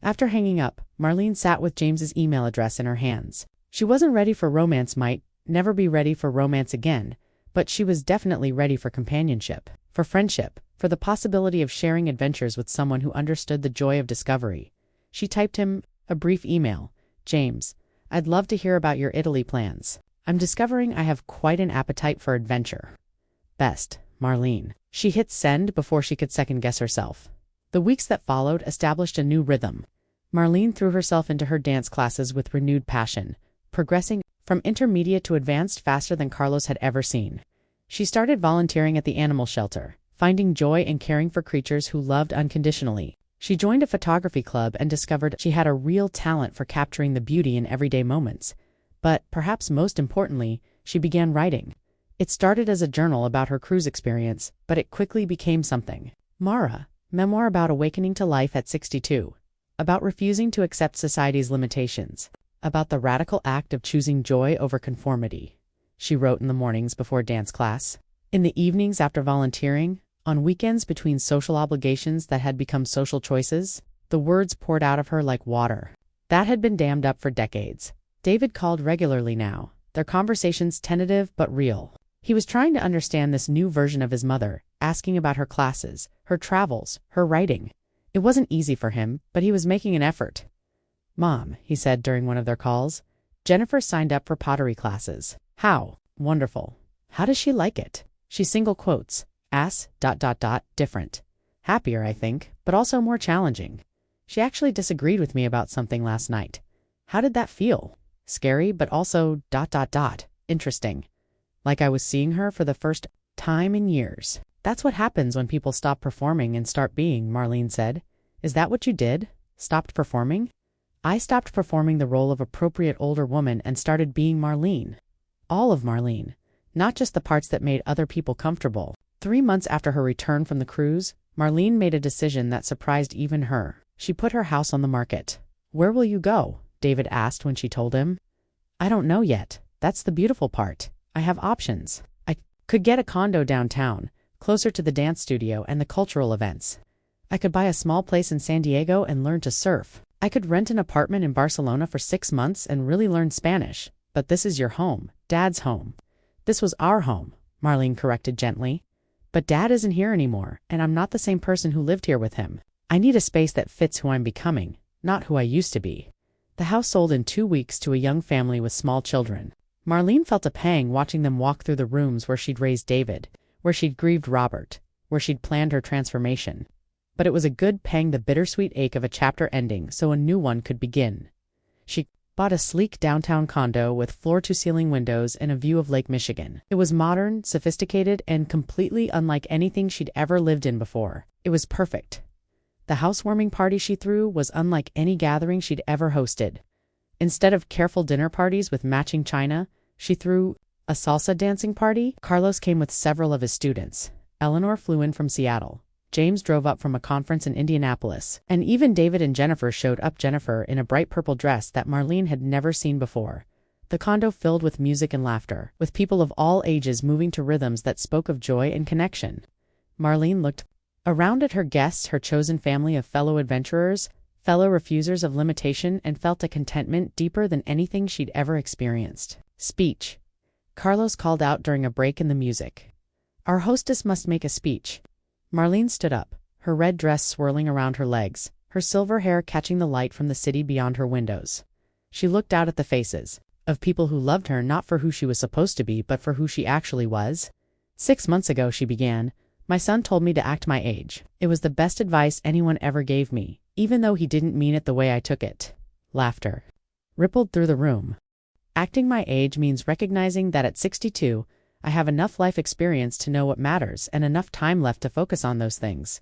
After hanging up, Marlene sat with James's email address in her hands. She wasn't ready for romance, might never be ready for romance again, but she was definitely ready for companionship, for friendship, for the possibility of sharing adventures with someone who understood the joy of discovery. She typed him a brief email. "James, I'd love to hear about your Italy plans. I'm discovering I have quite an appetite for adventure. Best, Marlene." She hit send before she could second-guess herself. The weeks that followed established a new rhythm. Marlene threw herself into her dance classes with renewed passion, progressing from intermediate to advanced faster than Carlos had ever seen. She started volunteering at the animal shelter, finding joy in caring for creatures who loved unconditionally. She joined a photography club and discovered she had a real talent for capturing the beauty in everyday moments. But, perhaps most importantly, she began writing. It started as a journal about her cruise experience, but it quickly became something. Mara, memoir about awakening to life at 62. About refusing to accept society's limitations. About the radical act of choosing joy over conformity. She wrote in the mornings before dance class. In the evenings after volunteering. On weekends between social obligations that had become social choices. The words poured out of her like water. That had been dammed up for decades. David called regularly now, their conversations tentative but real. He was trying to understand this new version of his mother, asking about her classes, her travels, her writing. It wasn't easy for him, but he was making an effort. "Mom," he said during one of their calls, "Jennifer signed up for pottery classes." "How?" "Wonderful." "How does she like it?" She single quotes, different. "Happier, I think, but also more challenging. She actually disagreed with me about something last night." "How did that feel?" "Scary, but also interesting. Like I was seeing her for the first time in years." "That's what happens when people stop performing and start being," Marlene said. "Is that what you did? Stopped performing?" "I stopped performing the role of appropriate older woman and started being Marlene. All of Marlene, not just the parts that made other people comfortable." 3 months after her return from the cruise, Marlene made a decision that surprised even her. She put her house on the market. "Where will you go?" David asked when she told him. "I don't know yet. That's the beautiful part. I have options. I could get a condo downtown, closer to the dance studio and the cultural events. I could buy a small place in San Diego and learn to surf. I could rent an apartment in Barcelona for 6 months and really learn Spanish. But this is your home, Dad's home." "This was our home," Marlene corrected gently. "But Dad isn't here anymore, and I'm not the same person who lived here with him. I need a space that fits who I'm becoming, not who I used to be." The house sold in 2 weeks to a young family with small children. Marlene felt a pang watching them walk through the rooms where she'd raised David, where she'd grieved Robert, where she'd planned her transformation. But it was a good pang, the bittersweet ache of a chapter ending so a new one could begin. She bought a sleek downtown condo with floor-to-ceiling windows and a view of Lake Michigan. It was modern, sophisticated, and completely unlike anything she'd ever lived in before. It was perfect. The housewarming party she threw was unlike any gathering she'd ever hosted. Instead of careful dinner parties with matching china, she threw a salsa dancing party. Carlos came with several of his students. Eleanor flew in from Seattle. James drove up from a conference in Indianapolis. And even David and Jennifer showed up, Jennifer in a bright purple dress that Marlene had never seen before. The condo filled with music and laughter, with people of all ages moving to rhythms that spoke of joy and connection. Marlene looked around at her guests, her chosen family of fellow adventurers, fellow refusers of limitation, and felt a contentment deeper than anything she'd ever experienced. "Speech," Carlos called out during a break in the music. "Our hostess must make a speech." Marlene stood up, her red dress swirling around her legs, her silver hair catching the light from the city beyond her windows. She looked out at the faces of people who loved her not for who she was supposed to be, but for who she actually was. "6 months ago," she began, "my son told me to act my age. It was the best advice anyone ever gave me, even though he didn't mean it the way I took it." Laughter rippled through the room. "Acting my age means recognizing that at 62, I have enough life experience to know what matters and enough time left to focus on those things.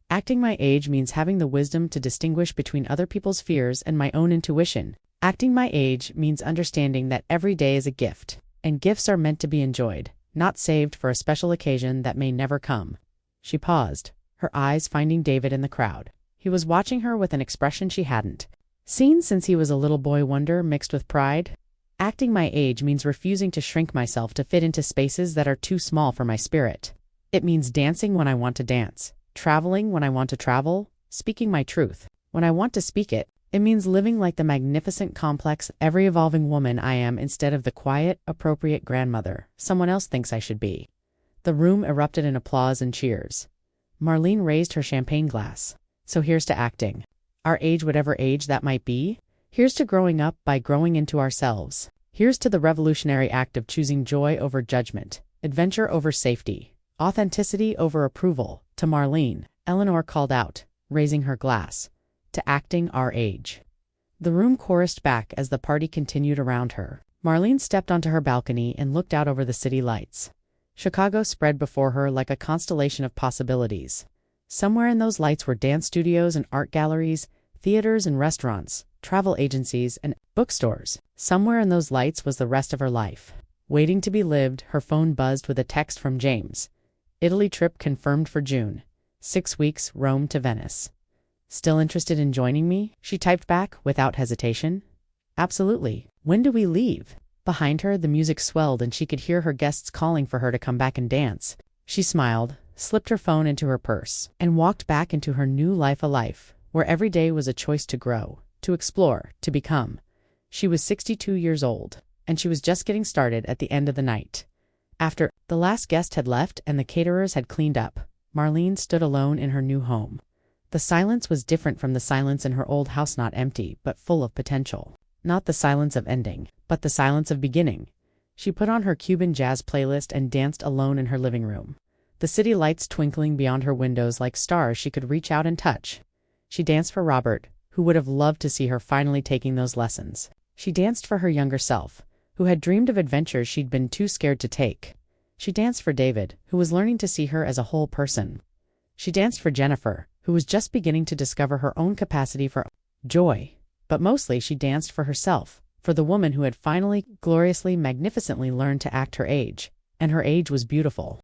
Acting my age means having the wisdom to distinguish between other people's fears and my own intuition. Acting my age means understanding that every day is a gift, and gifts are meant to be enjoyed, not saved for a special occasion that may never come." She paused, her eyes finding David in the crowd. He was watching her with an expression she hadn't seen since he was a little boy, wonder mixed with pride. "Acting my age means refusing to shrink myself to fit into spaces that are too small for my spirit. It means dancing when I want to dance, traveling when I want to travel, speaking my truth when I want to speak it. It means living like the magnificent, complex, ever-evolving woman I am instead of the quiet, appropriate grandmother someone else thinks I should be." The room erupted in applause and cheers. Marlene raised her champagne glass. "So here's to acting. Our age, whatever age that might be. Here's to growing up by growing into ourselves. Here's to the revolutionary act of choosing joy over judgment, adventure over safety, authenticity over approval." To Marlene, Eleanor called out, raising her glass. "To acting our age." The room chorused back as the party continued around her. Marlene stepped onto her balcony and looked out over the city lights. Chicago spread before her like a constellation of possibilities. Somewhere in those lights were dance studios and art galleries, theaters and restaurants, travel agencies and bookstores. Somewhere in those lights was the rest of her life. Waiting to be lived, her phone buzzed with a text from James. "Italy trip confirmed for June. 6 weeks, Rome to Venice. Still interested in joining me?" She typed back without hesitation. "Absolutely. When do we leave?" Behind her, the music swelled and she could hear her guests calling for her to come back and dance. She smiled, slipped her phone into her purse, and walked back into her new life, a life where every day was a choice to grow, to explore, to become. She was 62 years old, and she was just getting started at the end of the night. After the last guest had left and the caterers had cleaned up, Marlene stood alone in her new home. The silence was different from the silence in her old house, not empty, but full of potential. Not the silence of ending, but the silence of beginning. She put on her Cuban jazz playlist and danced alone in her living room, the city lights twinkling beyond her windows like stars she could reach out and touch. She danced for Robert, who would have loved to see her finally taking those lessons. She danced for her younger self, who had dreamed of adventures she'd been too scared to take. She danced for David, who was learning to see her as a whole person. She danced for Jennifer, who was just beginning to discover her own capacity for joy. But mostly she danced for herself, for the woman who had finally, gloriously, magnificently learned to act her age. And her age was beautiful.